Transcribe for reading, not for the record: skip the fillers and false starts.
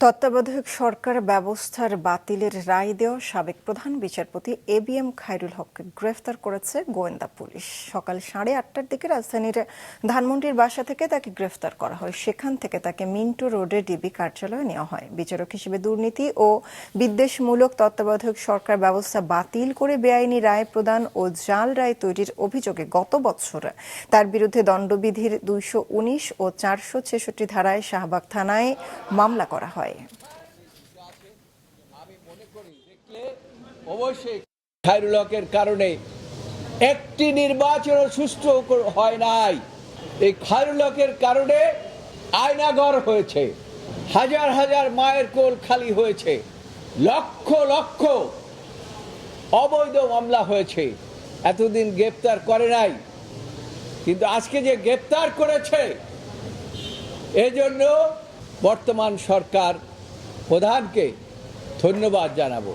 তত্ত্বাবধায়ক সরকার ব্যবস্থার বাতিলের রায় দেওয়া সাবেক প্রধান বিচারপতি এবিএম খায়রুল হককে গ্রেফতার করেছে গোয়েন্দা পুলিশ। সকাল 8:30টার দিকে রাজধানীর ধানমন্ডির বাসা থেকে তাকে গ্রেফতার করা হয়। সেখান থেকে তাকে মিন্টু রোডে ডিবি কার্যালয়ে নেওয়া হয়। বিচারক হিসেবে দুর্নীতি ও বিদ্বেষমূলক তত্ত্বাবধায়ক সরকার ব্যবস্থা বাতিল করে বেআইনি রায় প্রদান ও জাল রায় তৈরির অভিযোগে গত বছর তার বিরুদ্ধে দণ্ডবিধির 219 ও 466 ধারায় শাহবাগ থানায় মামলা করা হয়। অবশ্যই খায়রুল হকের কারণে একটি নির্বাচন সুষ্ঠু হয় নাই। এই খায়রুল হকের কারণে আয়নাঘর হয়েছে, হাজার হাজার মায়ের কোল খালি হয়েছে, লক্ষ লক্ষ অবৈধ মামলা হয়েছে। এতদিন গ্রেপ্তার করে নাই, কিন্তু আজকে যে গ্রেপ্তার করেছে এজন্য বর্তমান সরকার প্রধানকে ধন্যবাদ জানাবো।